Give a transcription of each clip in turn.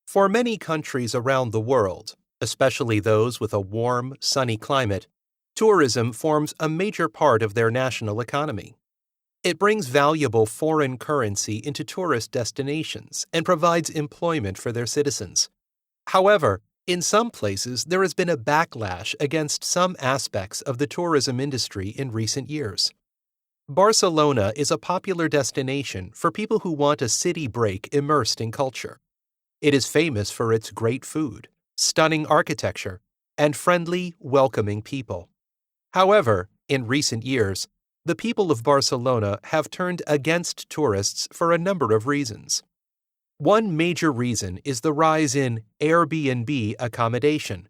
For many countries around the world, especially those with a warm, sunny climate, tourism forms a major part of their national economy. It brings valuable foreign currency into tourist destinations and provides employment for their citizens. However, in some places there has been a backlash against some aspects of the tourism industry in recent years. Barcelona is a popular destination for people who want a city break immersed in culture. It is famous for its great food, stunning architecture, and friendly, welcoming people. However, in recent years, the people of Barcelona have turned against tourists for a number of reasons. One major reason is the rise in Airbnb accommodation.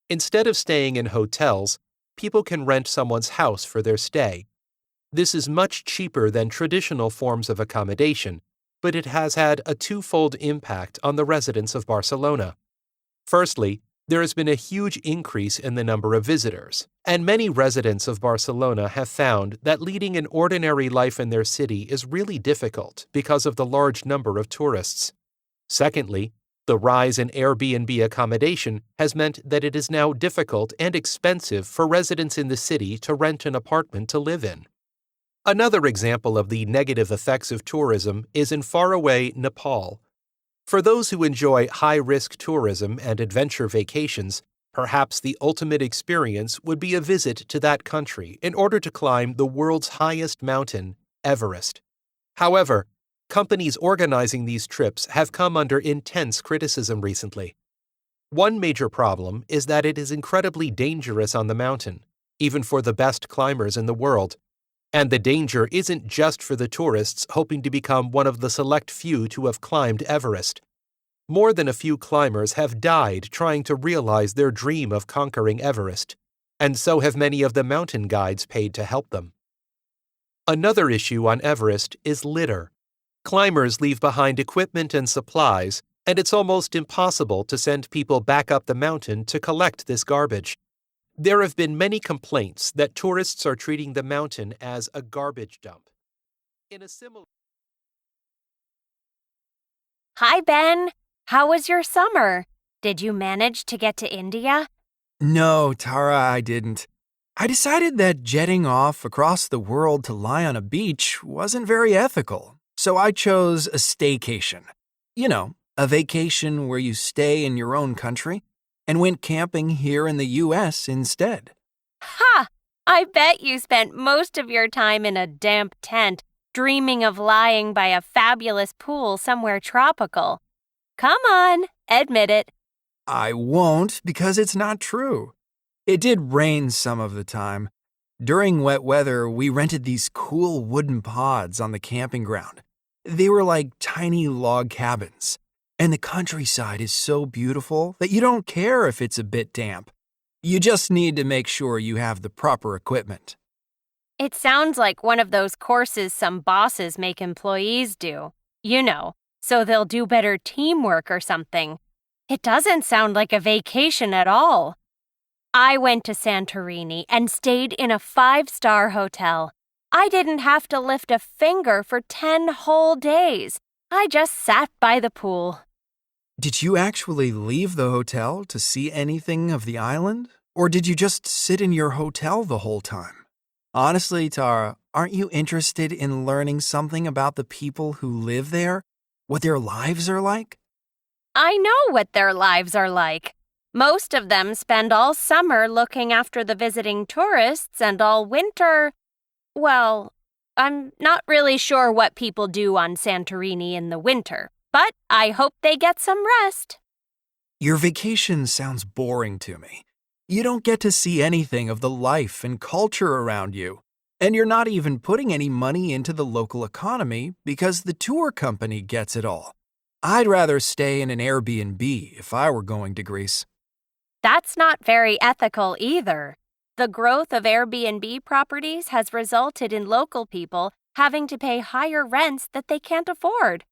Instead of staying in hotels, people can rent someone's house for their stay. This is much cheaper than traditional forms of accommodation, but it has had a twofold impact on the residents of Barcelona. Firstly, there has been a huge increase in the number of visitors, and many residents of Barcelona have found that leading an ordinary life in their city is really difficult because of the large number of tourists. Secondly, the rise in Airbnb accommodation has meant that it is now difficult and expensive for residents in the city to rent an apartment to live in. Another example of the negative effects of tourism is in faraway Nepal. For those who enjoy high-risk tourism and adventure vacations, perhaps the ultimate experience would be a visit to that country in order to climb the world's highest mountain, Everest. However, companies organizing these trips have come under intense criticism recently. One major problem is that it is incredibly dangerous on the mountain, even for the best climbers in the world. And the danger isn't just for the tourists hoping to become one of the select few to have climbed Everest. More than a few climbers have died trying to realize their dream of conquering Everest, and so have many of the mountain guides paid to help them. Another issue on Everest is litter. Climbers leave behind equipment and supplies, and it's almost impossible to send people back up the mountain to collect this garbage. There have been many complaints that tourists are treating the mountain as a garbage dump. Hi, Ben. How was your summer? Did you manage to get to India? No, Tara, I didn't. I decided that jetting off across the world to lie on a beach wasn't very ethical, so I chose a staycation. You know, a vacation where you stay in your own country, and went camping here in the U.S. instead. Ha! I bet you spent most of your time in a damp tent, dreaming of lying by a fabulous pool somewhere tropical. Come on, admit it. I won't because it's not true. It did rain some of the time. During wet weather, we rented these cool wooden pods on the camping ground. They were like tiny log cabins. And the countryside is so beautiful that you don't care if it's a bit damp. You just need to make sure you have the proper equipment. It sounds like one of those courses some bosses make employees do. You know, so they'll do better teamwork or something. It doesn't sound like a vacation at all. I went to Santorini and stayed in a 5-star hotel. I didn't have to lift a finger for 10 whole days. I just sat by the pool. Did you actually leave the hotel to see anything of the island? Or did you just sit in your hotel the whole time? Honestly, Tara, aren't you interested in learning something about the people who live there? What their lives are like? I know what their lives are like. Most of them spend all summer looking after the visiting tourists and all winter. Well, I'm not really sure what people do on Santorini in the winter. But I hope they get some rest. Your vacation sounds boring to me. You don't get to see anything of the life and culture around you. And you're not even putting any money into the local economy because the tour company gets it all. I'd rather stay in an Airbnb if I were going to Greece. That's not very ethical either. The growth of Airbnb properties has resulted in local people having to pay higher rents that they can't afford.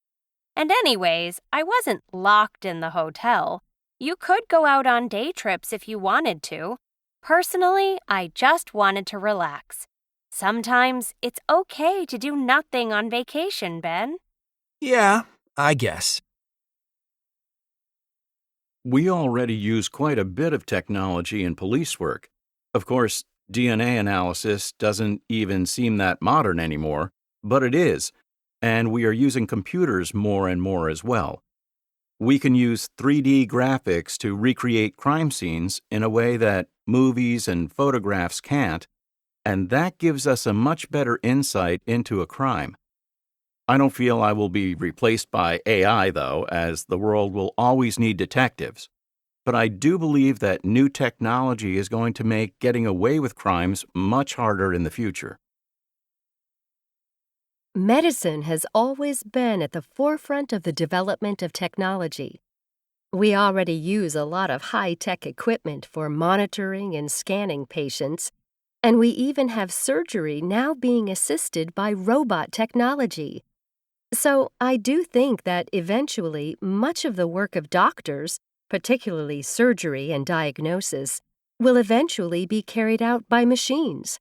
And anyways, I wasn't locked in the hotel. You could go out on day trips if you wanted to. Personally, I just wanted to relax. Sometimes it's okay to do nothing on vacation, Ben. Yeah, I guess. We already use quite a bit of technology in police work. Of course, DNA analysis doesn't even seem that modern anymore, but it is, and we are using computers more and more as well. We can use 3D graphics to recreate crime scenes in a way that movies and photographs can't, and that gives us a much better insight into a crime. I don't feel I will be replaced by AI, though, as the world will always need detectives. But I do believe that new technology is going to make getting away with crimes much harder in the future. Medicine has always been at the forefront of the development of technology. We already use a lot of high-tech equipment for monitoring and scanning patients, and we even have surgery now being assisted by robot technology. So I do think that eventually much of the work of doctors, particularly surgery and diagnosis, will eventually be carried out by machines.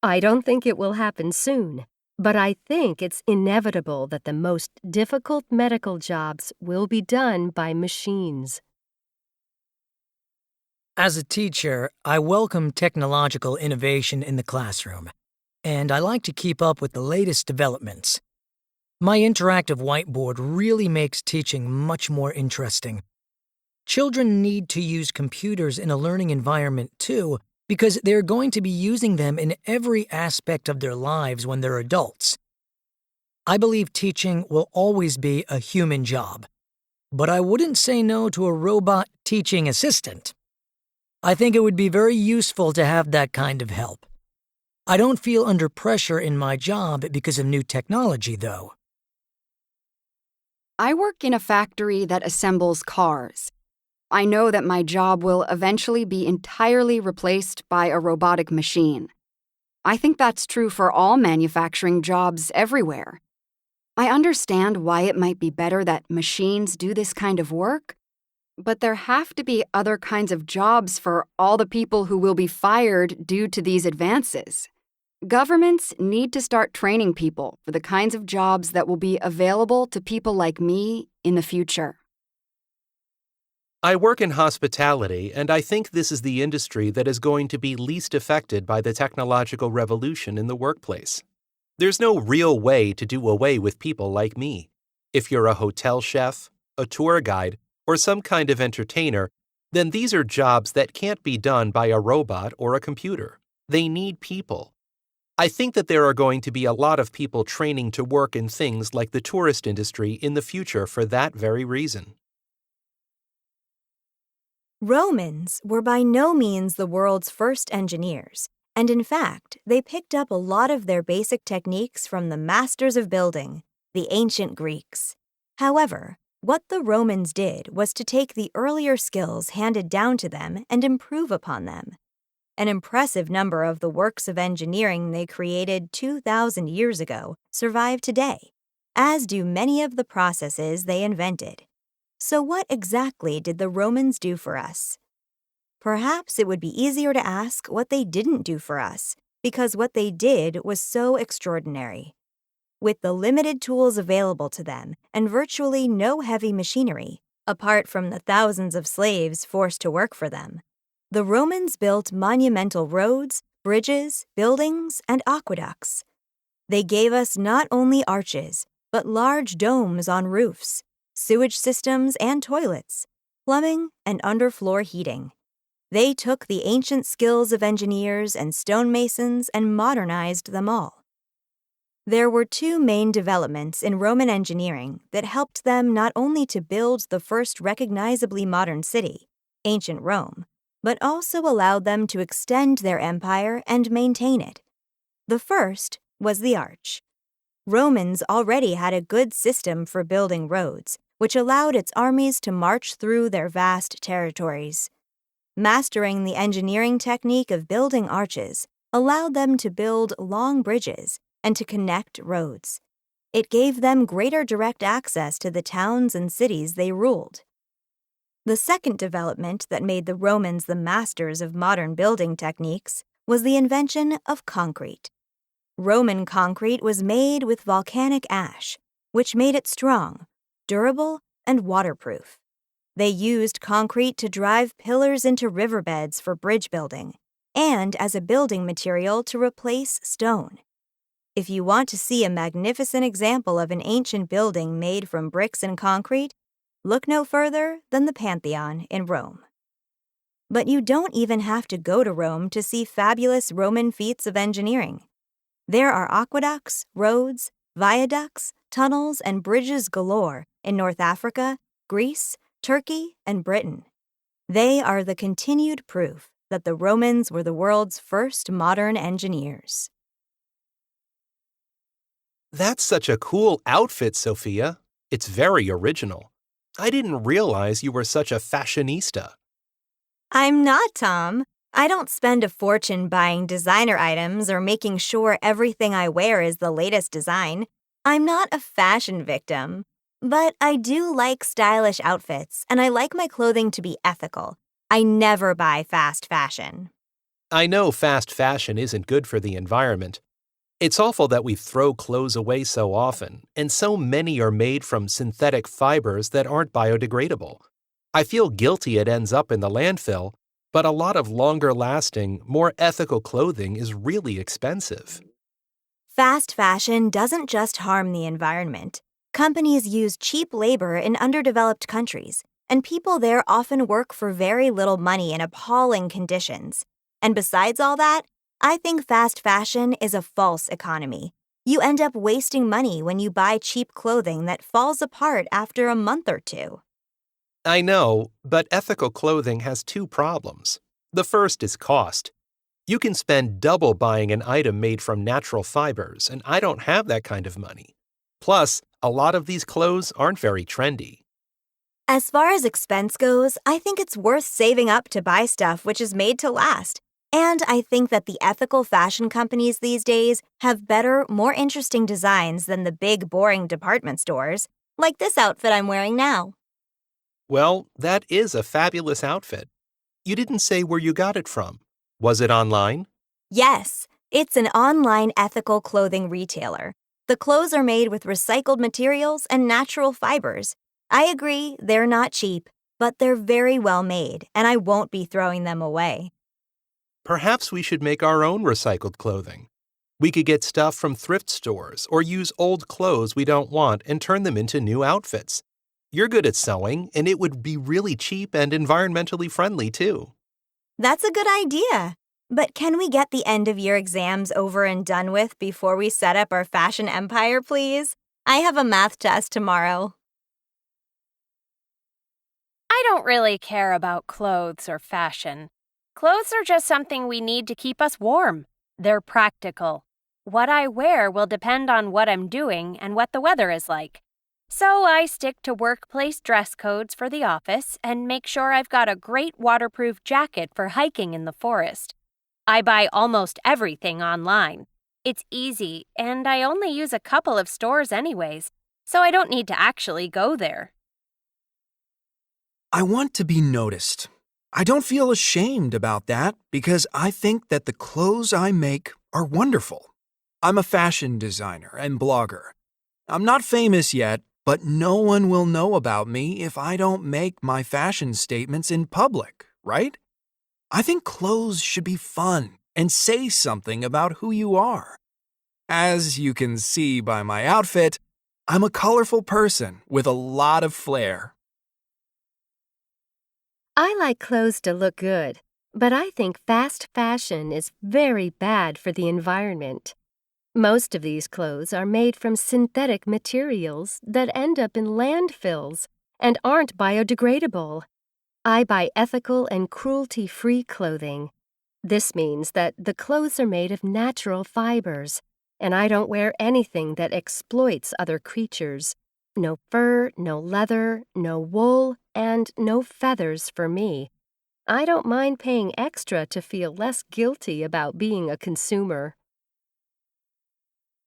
I don't think it will happen soon, but I think it's inevitable that the most difficult medical jobs will be done by machines. As a teacher, I welcome technological innovation in the classroom, and I like to keep up with the latest developments. My interactive whiteboard really makes teaching much more interesting. Children need to use computers in a learning environment too, because they're going to be using them in every aspect of their lives when they're adults. I believe teaching will always be a human job, but I wouldn't say no to a robot teaching assistant. I think it would be very useful to have that kind of help. I don't feel under pressure in my job because of new technology, though. I work in a factory that assembles cars. I know that my job will eventually be entirely replaced by a robotic machine. I think that's true for all manufacturing jobs everywhere. I understand why it might be better that machines do this kind of work, but there have to be other kinds of jobs for all the people who will be fired due to these advances. Governments need to start training people for the kinds of jobs that will be available to people like me in the future. I work in hospitality, and I think this is the industry that is going to be least affected by the technological revolution in the workplace. There's no real way to do away with people like me. If you're a hotel chef, a tour guide, or some kind of entertainer, then these are jobs that can't be done by a robot or a computer. They need people. I think that there are going to be a lot of people training to work in things like the tourist industry in the future for that very reason. Romans were by no means the world's first engineers, and in fact, they picked up a lot of their basic techniques from the masters of building, the ancient Greeks. However, what the Romans did was to take the earlier skills handed down to them and improve upon them. An impressive number of the works of engineering they created 2,000 years ago survive today, as do many of the processes they invented. So what exactly did the Romans do for us? Perhaps it would be easier to ask what they didn't do for us, because what they did was so extraordinary. With the limited tools available to them and virtually no heavy machinery, apart from the thousands of slaves forced to work for them, the Romans built monumental roads, bridges, buildings, and aqueducts. They gave us not only arches, but large domes on roofs, sewage systems and toilets, plumbing and underfloor heating. They took the ancient skills of engineers and stonemasons and modernized them all. There were two main developments in Roman engineering that helped them not only to build the first recognizably modern city, ancient Rome, but also allowed them to extend their empire and maintain it. The first was the arch. Romans already had a good system for building roads, which allowed its armies to march through their vast territories. Mastering the engineering technique of building arches allowed them to build long bridges and to connect roads. It gave them greater direct access to the towns and cities they ruled. The second development that made the Romans the masters of modern building techniques was the invention of concrete. Roman concrete was made with volcanic ash, which made it strong, durable, and waterproof. They used concrete to drive pillars into riverbeds for bridge building, and as a building material to replace stone. If you want to see a magnificent example of an ancient building made from bricks and concrete, look no further than the Pantheon in Rome. But you don't even have to go to Rome to see fabulous Roman feats of engineering. There are aqueducts, roads, viaducts, tunnels, and bridges galore in North Africa, Greece, Turkey, and Britain. They are the continued proof that the Romans were the world's first modern engineers. That's such a cool outfit, Sophia. It's very original. I didn't realize you were such a fashionista. I'm not, Tom. I don't spend a fortune buying designer items or making sure everything I wear is the latest design. I'm not a fashion victim. But I do like stylish outfits, and I like my clothing to be ethical. I never buy fast fashion. I know fast fashion isn't good for the environment. It's awful that we throw clothes away so often, and so many are made from synthetic fibers that aren't biodegradable. I feel guilty it ends up in the landfill, but a lot of longer-lasting, more ethical clothing is really expensive. Fast fashion doesn't just harm the environment. Companies use cheap labor in underdeveloped countries, and people there often work for very little money in appalling conditions. And besides all that, I think fast fashion is a false economy. You end up wasting money when you buy cheap clothing that falls apart after a month or two. I know, but ethical clothing has two problems. The first is cost. You can spend double buying an item made from natural fibers, and I don't have that kind of money. Plus, a lot of these clothes aren't very trendy. As far as expense goes, I think it's worth saving up to buy stuff which is made to last. And I think that the ethical fashion companies these days have better, more interesting designs than the big, boring department stores, like this outfit I'm wearing now. Well, that is a fabulous outfit. You didn't say where you got it from. Was it online? Yes, it's an online ethical clothing retailer. The clothes are made with recycled materials and natural fibers. I agree, they're not cheap, but they're very well made, and I won't be throwing them away. Perhaps we should make our own recycled clothing. We could get stuff from thrift stores or use old clothes we don't want and turn them into new outfits. You're good at sewing, and it would be really cheap and environmentally friendly, too. That's a good idea. But can we get the end-of-year exams over and done with before we set up our fashion empire, please? I have a math test tomorrow. I don't really care about clothes or fashion. Clothes are just something we need to keep us warm. They're practical. What I wear will depend on what I'm doing and what the weather is like. So I stick to workplace dress codes for the office and make sure I've got a great waterproof jacket for hiking in the forest. I buy almost everything online. It's easy, and I only use a couple of stores anyways, so I don't need to actually go there. I want to be noticed. I don't feel ashamed about that because I think that the clothes I make are wonderful. I'm a fashion designer and blogger. I'm not famous yet, but no one will know about me if I don't make my fashion statements in public, right? I think clothes should be fun and say something about who you are. As you can see by my outfit, I'm a colorful person with a lot of flair. I like clothes to look good, but I think fast fashion is very bad for the environment. Most of these clothes are made from synthetic materials that end up in landfills and aren't biodegradable. I buy ethical and cruelty-free clothing. This means that the clothes are made of natural fibers, and I don't wear anything that exploits other creatures. No fur, no leather, no wool, and no feathers for me. I don't mind paying extra to feel less guilty about being a consumer.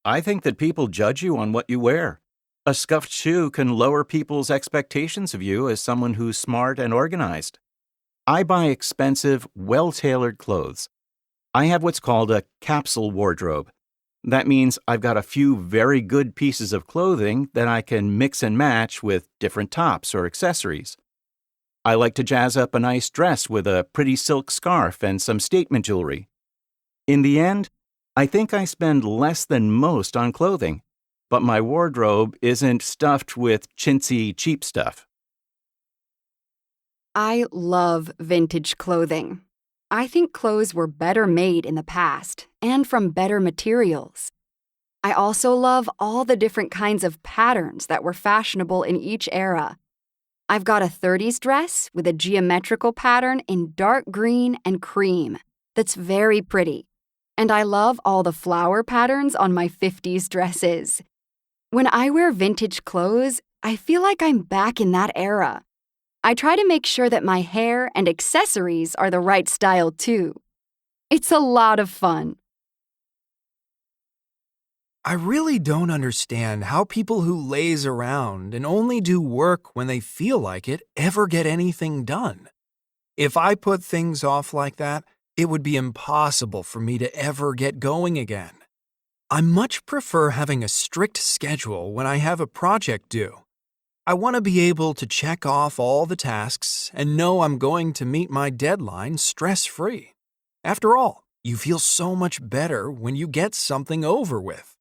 I think that people judge you on what you wear. A scuffed shoe can lower people's expectations of you as someone who's smart and organized. I buy expensive, well-tailored clothes. I have what's called a capsule wardrobe. That means I've got a few very good pieces of clothing that I can mix and match with different tops or accessories. I like to jazz up a nice dress with a pretty silk scarf and some statement jewelry. In the end, I think I spend less than most on clothing, but my wardrobe isn't stuffed with chintzy, cheap stuff. I love vintage clothing. I think clothes were better made in the past and from better materials. I also love all the different kinds of patterns that were fashionable in each era. I've got a 30s dress with a geometrical pattern in dark green and cream that's very pretty. And I love all the flower patterns on my 50s dresses. When I wear vintage clothes, I feel like I'm back in that era. I try to make sure that my hair and accessories are the right style too. It's a lot of fun. I really don't understand how people who laze around and only do work when they feel like it ever get anything done. If I put things off like that, it would be impossible for me to ever get going again. I much prefer having a strict schedule when I have a project due. I want to be able to check off all the tasks and know I'm going to meet my deadline stress-free. After all, you feel so much better when you get something over with.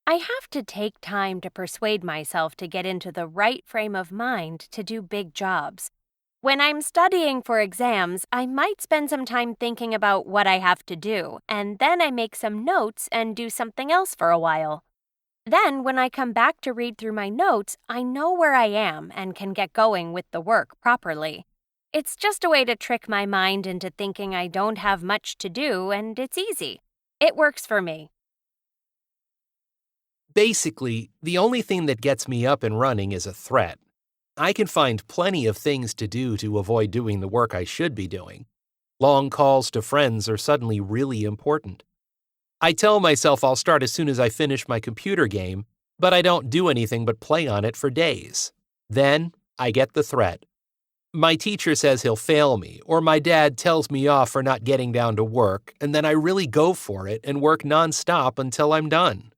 I have to take time to persuade myself to get into the right frame of mind to do big jobs. When I'm studying for exams, I might spend some time thinking about what I have to do, and then I make some notes and do something else for a while. Then, when I come back to read through my notes, I know where I am and can get going with the work properly. It's just a way to trick my mind into thinking I don't have much to do and it's easy. It works for me. Basically, the only thing that gets me up and running is a threat. I can find plenty of things to do to avoid doing the work I should be doing. Long calls to friends are suddenly really important. I tell myself I'll start as soon as I finish my computer game, but I don't do anything but play on it for days. Then, I get the threat. My teacher says he'll fail me, or my dad tells me off for not getting down to work, and then I really go for it and work nonstop until I'm done.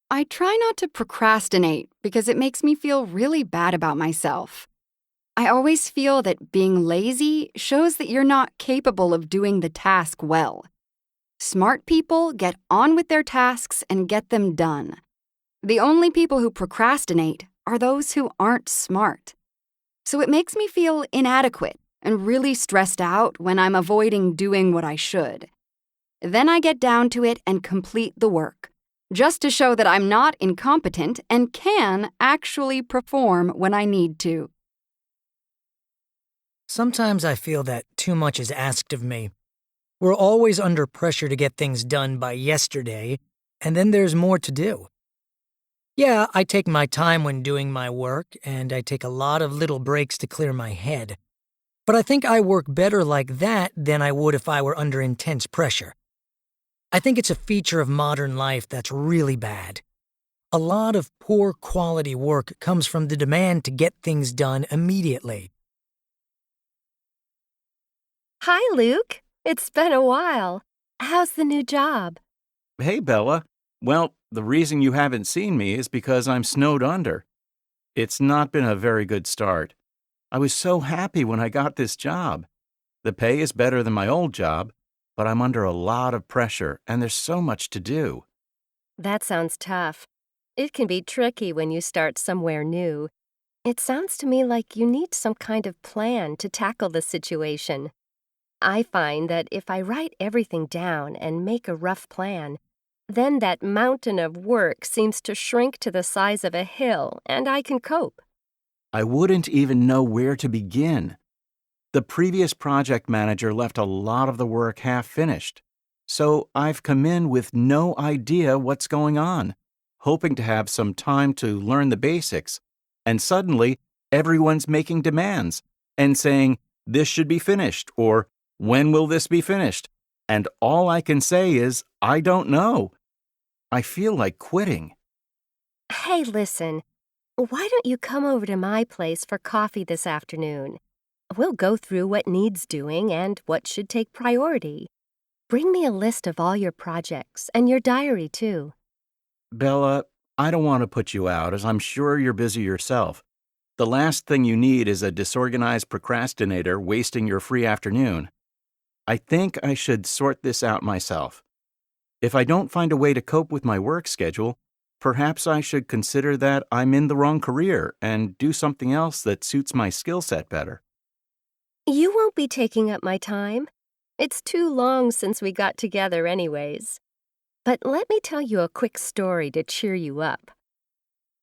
I try not to procrastinate because it makes me feel really bad about myself. I always feel that being lazy shows that you're not capable of doing the task well. Smart people get on with their tasks and get them done. The only people who procrastinate are those who aren't smart. So it makes me feel inadequate and really stressed out when I'm avoiding doing what I should. Then I get down to it and complete the work, just to show that I'm not incompetent and can actually perform when I need to. Sometimes I feel that too much is asked of me. We're always under pressure to get things done by yesterday, and then there's more to do. Yeah, I take my time when doing my work, and I take a lot of little breaks to clear my head. But I think I work better like that than I would if I were under intense pressure. I think it's a feature of modern life that's really bad. A lot of poor quality work comes from the demand to get things done immediately. Hi, Luke. It's been a while. How's the new job? Hey, Bella. Well, the reason you haven't seen me is because I'm snowed under. It's not been a very good start. I was so happy when I got this job. The pay is better than my old job, but I'm under a lot of pressure and there's so much to do. That sounds tough. It can be tricky when you start somewhere new. It sounds to me like you need some kind of plan to tackle the situation. I find that if I write everything down and make a rough plan, then that mountain of work seems to shrink to the size of a hill, and I can cope. I wouldn't even know where to begin. The previous project manager left a lot of the work half-finished, so I've come in with no idea what's going on, hoping to have some time to learn the basics, and suddenly everyone's making demands and saying, "This should be finished," or "When will this be finished?" And all I can say is, I don't know. I feel like quitting. Hey, listen, why don't you come over to my place for coffee this afternoon? We'll go through what needs doing and what should take priority. Bring me a list of all your projects and your diary, too. Bella, I don't want to put you out, as I'm sure you're busy yourself. The last thing you need is a disorganized procrastinator wasting your free afternoon. I think I should sort this out myself. If I don't find a way to cope with my work schedule, perhaps I should consider that I'm in the wrong career and do something else that suits my skill set better. You won't be taking up my time. It's too long since we got together anyways. But let me tell you a quick story to cheer you up.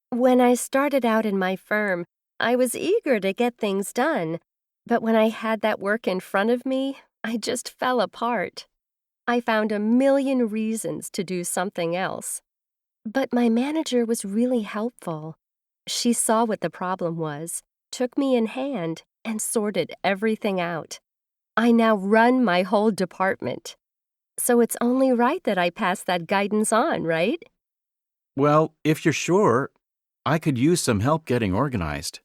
When I started out in my firm, I was eager to get things done. But when I had that work in front of me, I just fell apart. I found a million reasons to do something else. But my manager was really helpful. She saw what the problem was, took me in hand, and sorted everything out. I now run my whole department. So it's only right that I pass that guidance on, right? Well, if you're sure, I could use some help getting organized.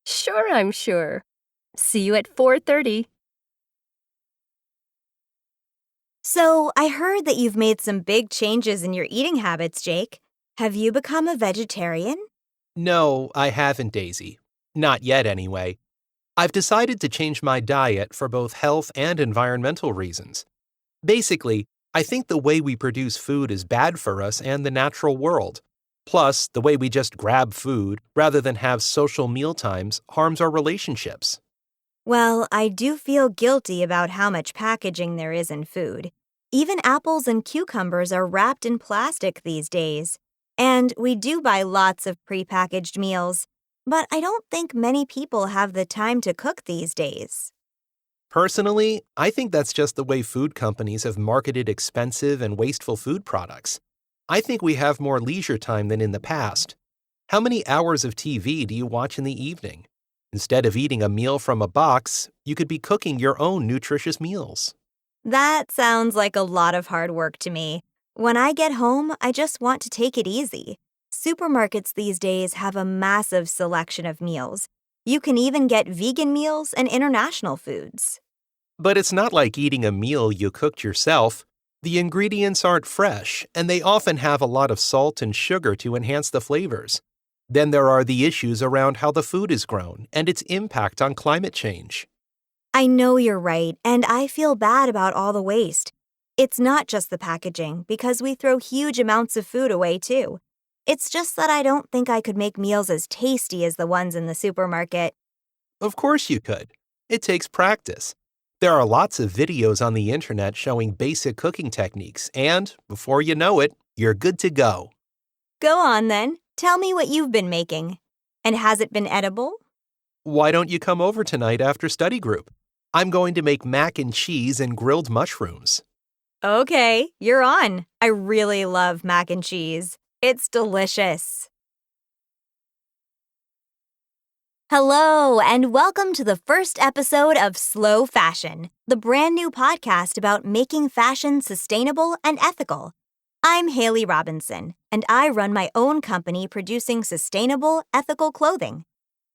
Sure, I'm sure. See you at 4:30. So, I heard that you've made some big changes in your eating habits, Jake. Have you become a vegetarian? No, I haven't, Daisy. Not yet, anyway. I've decided to change my diet for both health and environmental reasons. Basically, I think the way we produce food is bad for us and the natural world. Plus, the way we just grab food rather than have social mealtimes harms our relationships. Well, I do feel guilty about how much packaging there is in food. Even apples and cucumbers are wrapped in plastic these days. And we do buy lots of prepackaged meals. But I don't think many people have the time to cook these days. Personally, I think that's just the way food companies have marketed expensive and wasteful food products. I think we have more leisure time than in the past. How many hours of TV do you watch in the evening? Instead of eating a meal from a box, you could be cooking your own nutritious meals. That sounds like a lot of hard work to me. When I get home, I just want to take it easy. Supermarkets these days have a massive selection of meals. You can even get vegan meals and international foods. But it's not like eating a meal you cooked yourself. The ingredients aren't fresh, and they often have a lot of salt and sugar to enhance the flavors. Then there are the issues around how the food is grown and its impact on climate change. I know you're right, and I feel bad about all the waste. It's not just the packaging, because we throw huge amounts of food away too. It's just that I don't think I could make meals as tasty as the ones in the supermarket. Of course you could. It takes practice. There are lots of videos on the internet showing basic cooking techniques, and before you know it, you're good to go. Go on then. Tell me what you've been making. And has it been edible? Why don't you come over tonight after study group? I'm going to make mac and cheese and grilled mushrooms. Okay, you're on. I really love mac and cheese. It's delicious. Hello, and welcome to the first episode of Slow Fashion, the brand new podcast about making fashion sustainable and ethical. I'm Haley Robinson, and I run my own company producing sustainable, ethical clothing.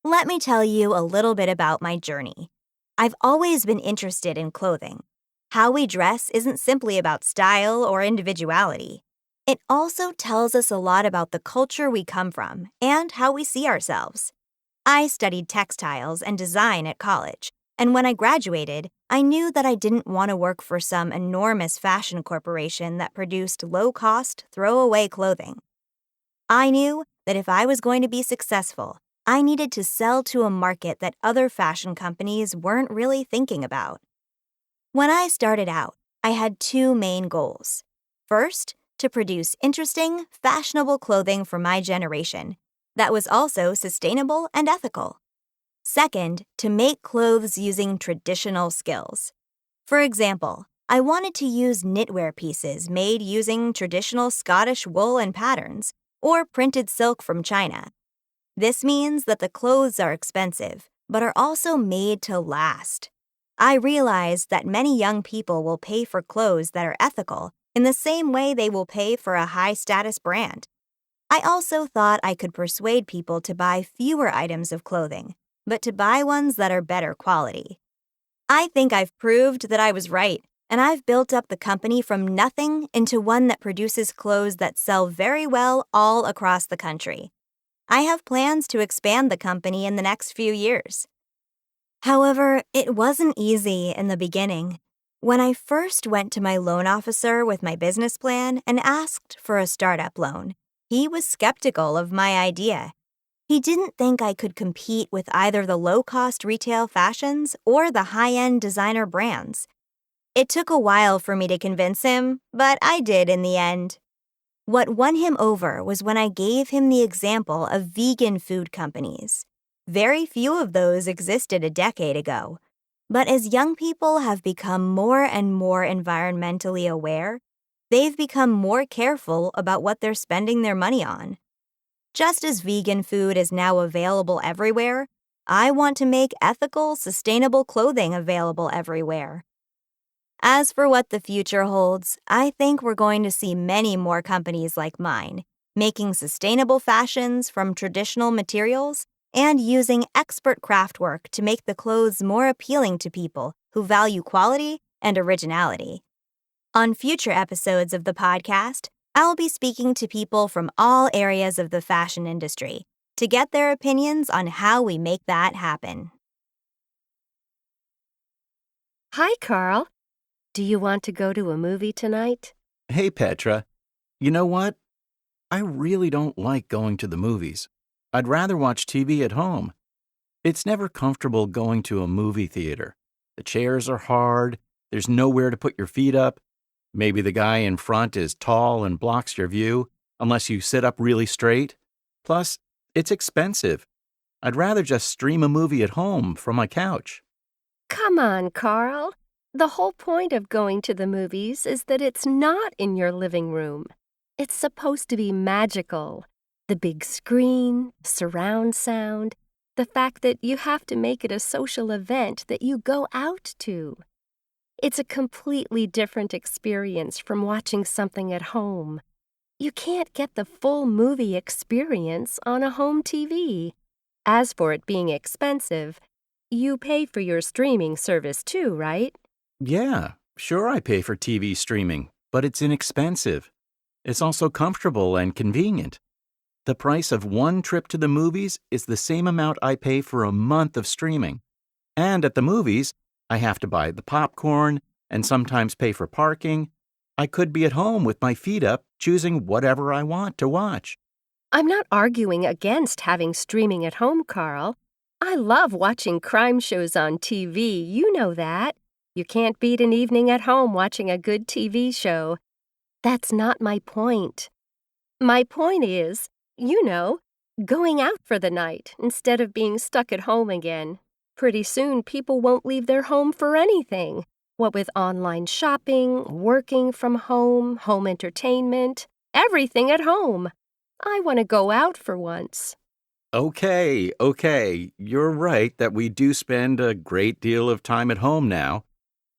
Let me tell you a little bit about my journey. I've always been interested in clothing. How we dress isn't simply about style or individuality. It also tells us a lot about the culture we come from and how we see ourselves. I studied textiles and design at college, and when I graduated, I knew that I didn't want to work for some enormous fashion corporation that produced low-cost, throwaway clothing. I knew that if I was going to be successful, I needed to sell to a market that other fashion companies weren't really thinking about. When I started out, I had two main goals. First, to produce interesting, fashionable clothing for my generation that was also sustainable and ethical. Second, to make clothes using traditional skills. For example, I wanted to use knitwear pieces made using traditional Scottish wool and patterns, or printed silk from China. This means that the clothes are expensive, but are also made to last. I realized that many young people will pay for clothes that are ethical in the same way they will pay for a high-status brand. I also thought I could persuade people to buy fewer items of clothing, but to buy ones that are better quality. I think I've proved that I was right, and I've built up the company from nothing into one that produces clothes that sell very well all across the country. I have plans to expand the company in the next few years. However, it wasn't easy in the beginning. When I first went to my loan officer with my business plan and asked for a startup loan, he was skeptical of my idea. He didn't think I could compete with either the low-cost retail fashions or the high-end designer brands. It took a while for me to convince him, but I did in the end. What won him over was when I gave him the example of vegan food companies. Very few of those existed a decade ago. But as young people have become more and more environmentally aware, they've become more careful about what they're spending their money on. Just as vegan food is now available everywhere, I want to make ethical, sustainable clothing available everywhere. As for what the future holds, I think we're going to see many more companies like mine, making sustainable fashions from traditional materials and using expert craftwork to make the clothes more appealing to people who value quality and originality. On future episodes of the podcast, I'll be speaking to people from all areas of the fashion industry to get their opinions on how we make that happen. Hi, Carl. Do you want to go to a movie tonight? Hey, Petra. You know what? I really don't like going to the movies. I'd rather watch TV at home. It's never comfortable going to a movie theater. The chairs are hard, there's nowhere to put your feet up. Maybe the guy in front is tall and blocks your view, unless you sit up really straight. Plus, it's expensive. I'd rather just stream a movie at home from my couch. Come on, Carl. The whole point of going to the movies is that it's not in your living room. It's supposed to be magical. The big screen, surround sound, the fact that you have to make it a social event that you go out to. It's a completely different experience from watching something at home. You can't get the full movie experience on a home TV. As for it being expensive, you pay for your streaming service too, right? Yeah, sure I pay for TV streaming, but it's inexpensive. It's also comfortable and convenient. The price of one trip to the movies is the same amount I pay for a month of streaming. And at the movies, I have to buy the popcorn and sometimes pay for parking. I could be at home with my feet up, choosing whatever I want to watch. I'm not arguing against having streaming at home, Carl. I love watching crime shows on TV, you know that. You can't beat an evening at home watching a good TV show. That's not my point. My point is, going out for the night instead of being stuck at home again. Pretty soon, people won't leave their home for anything. What with online shopping, working from home, home entertainment, everything at home. I want to go out for once. Okay. You're right that we do spend a great deal of time at home now.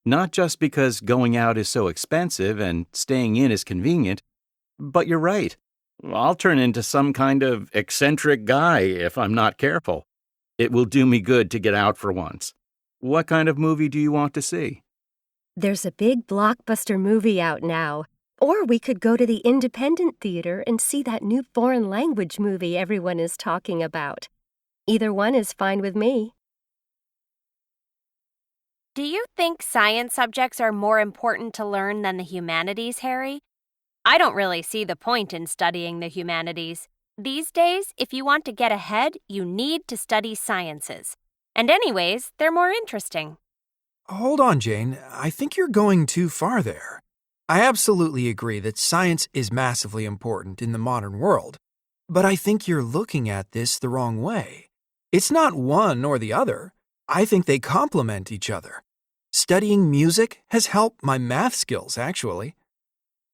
Not just because going out is so expensive and staying in is convenient, but you're right. I'll turn into some kind of eccentric guy if I'm not careful. It will do me good to get out for once. What kind of movie do you want to see? There's a big blockbuster movie out now. Or we could go to the independent theater and see that new foreign language movie everyone is talking about. Either one is fine with me. Do you think science subjects are more important to learn than the humanities, Harry? I don't really see the point in studying the humanities. These days, if you want to get ahead, you need to study sciences. And anyways, they're more interesting. Hold on, Jane. I think you're going too far there. I absolutely agree that science is massively important in the modern world, but I think you're looking at this the wrong way. It's not one or the other. I think they complement each other. Studying music has helped my math skills, actually.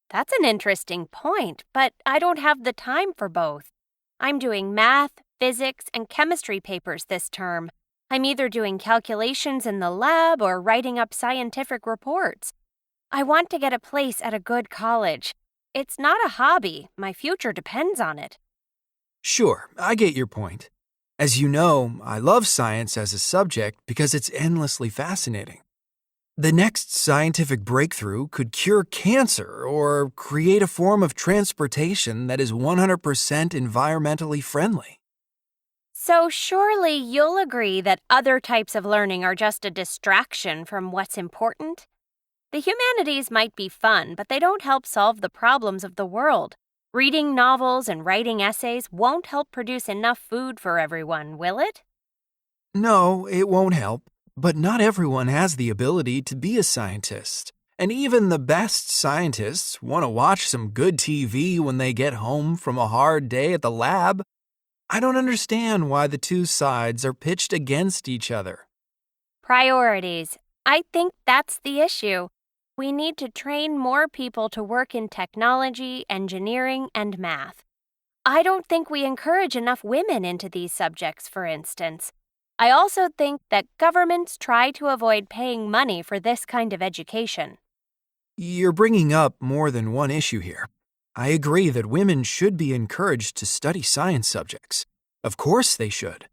That's an interesting point, but I don't have the time for both. I'm doing math, physics, and chemistry papers this term. I'm either doing calculations in the lab or writing up scientific reports. I want to get a place at a good college. It's not a hobby. My future depends on it. Sure, I get your point. As you know, I love science as a subject because it's endlessly fascinating. The next scientific breakthrough could cure cancer or create a form of transportation that is 100% environmentally friendly. So surely you'll agree that other types of learning are just a distraction from what's important? The humanities might be fun, but they don't help solve the problems of the world. Reading novels and writing essays won't help produce enough food for everyone, will it? No, it won't help. But not everyone has the ability to be a scientist. And even the best scientists want to watch some good TV when they get home from a hard day at the lab. I don't understand why the two sides are pitched against each other. Priorities. I think that's the issue. We need to train more people to work in technology, engineering, and math. I don't think we encourage enough women into these subjects, for instance. I also think that governments try to avoid paying money for this kind of education. You're bringing up more than one issue here. I agree that women should be encouraged to study science subjects. Of course they should.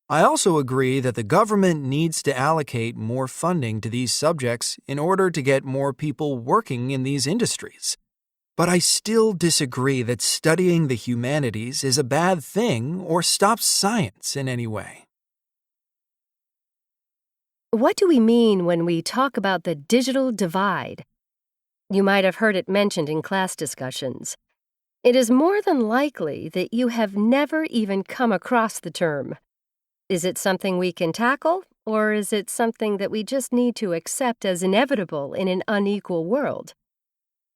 I also agree that the government needs to allocate more funding to these subjects in order to get more people working in these industries. But I still disagree that studying the humanities is a bad thing or stops science in any way. What do we mean when we talk about the digital divide? You might have heard it mentioned in class discussions. It is more than likely that you have never even come across the term. Is it something we can tackle, or is it something that we just need to accept as inevitable in an unequal world?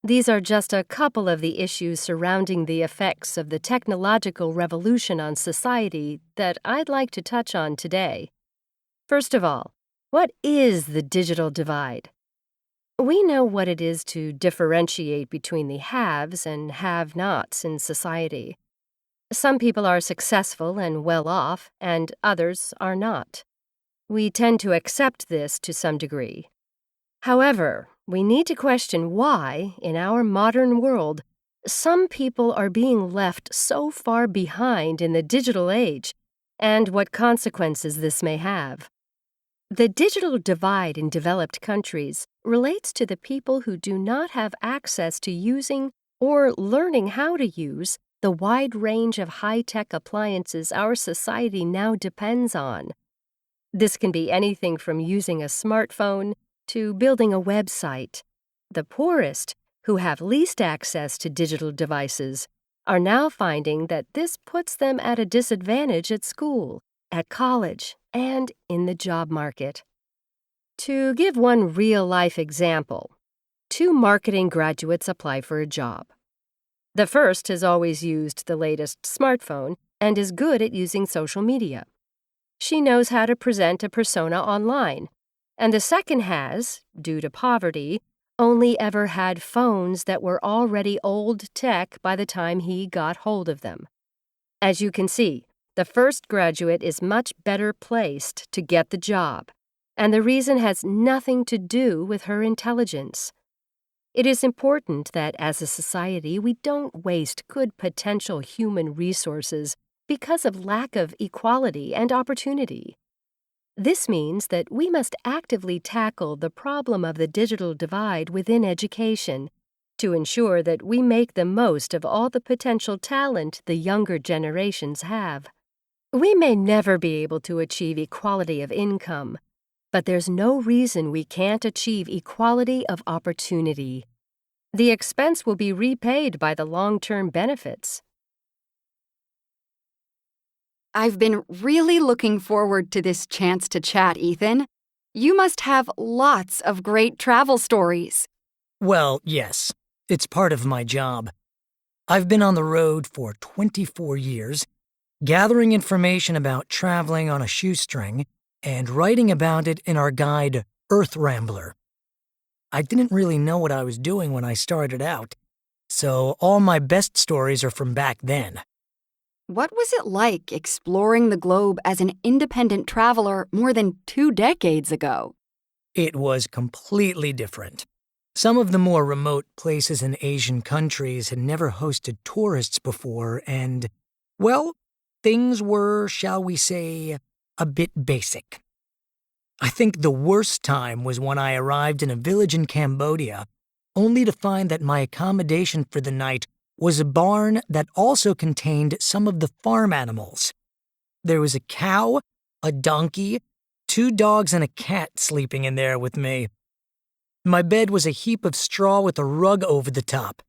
These are just a couple of the issues surrounding the effects of the technological revolution on society that I'd like to touch on today. First of all, what is the digital divide? We know what it is to differentiate between the haves and have-nots in society. Some people are successful and well off, and others are not. We tend to accept this to some degree. However, we need to question why, in our modern world, some people are being left so far behind in the digital age, and what consequences this may have. The digital divide in developed countries relates to the people who do not have access to using or learning how to use the wide range of high-tech appliances our society now depends on. This can be anything from using a smartphone to building a website. The poorest, who have least access to digital devices, are now finding that this puts them at a disadvantage at school, at college, and in the job market. To give one real-life example, 2 marketing graduates apply for a job. The first has always used the latest smartphone and is good at using social media. She knows how to present a persona online, and the second has, due to poverty, only ever had phones that were already old tech by the time he got hold of them. As you can see, the first graduate is much better placed to get the job, and the reason has nothing to do with her intelligence. It is important that as a society we don't waste good potential human resources because of lack of equality and opportunity. This means that we must actively tackle the problem of the digital divide within education to ensure that we make the most of all the potential talent the younger generations have. We may never be able to achieve equality of income, but there's no reason we can't achieve equality of opportunity. The expense will be repaid by the long-term benefits. I've been really looking forward to this chance to chat, Ethan. You must have lots of great travel stories. Well, yes. It's part of my job. I've been on the road for 24 years, gathering information about traveling on a shoestring and writing about it in our guide, Earth Rambler. I didn't really know what I was doing when I started out, so all my best stories are from back then. What was it like exploring the globe as an independent traveler more than 2 decades ago? It was completely different. Some of the more remote places in Asian countries had never hosted tourists before, and, well, things were, shall we say, a bit basic. I think the worst time was when I arrived in a village in Cambodia, only to find that my accommodation for the night was a barn that also contained some of the farm animals. There was a cow, a donkey, 2 dogs, and a cat sleeping in there with me. My bed was a heap of straw with a rug over the top.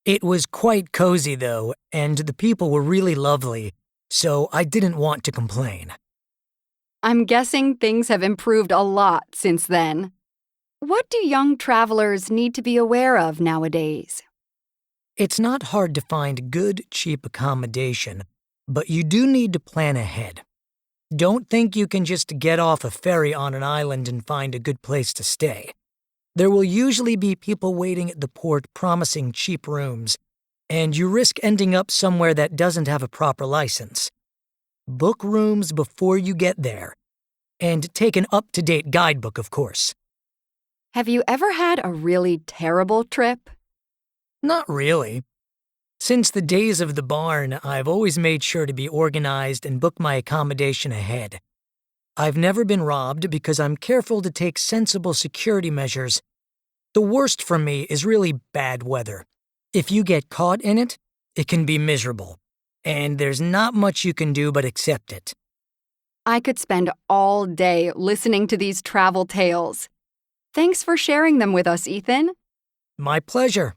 It was quite cozy, though, and the people were really lovely, so I didn't want to complain. I'm guessing things have improved a lot since then. What do young travelers need to be aware of nowadays? It's not hard to find good, cheap accommodation, but you do need to plan ahead. Don't think you can just get off a ferry on an island and find a good place to stay. There will usually be people waiting at the port promising cheap rooms, and you risk ending up somewhere that doesn't have a proper license. Book rooms before you get there, and take an up-to-date guidebook, of course. Have you ever had a really terrible trip? Not really. Since the days of the barn, I've always made sure to be organized and book my accommodation ahead. I've never been robbed because I'm careful to take sensible security measures. The worst for me is really bad weather. If you get caught in it, it can be miserable, and there's not much you can do but accept it. I could spend all day listening to these travel tales. Thanks for sharing them with us, Ethan. My pleasure.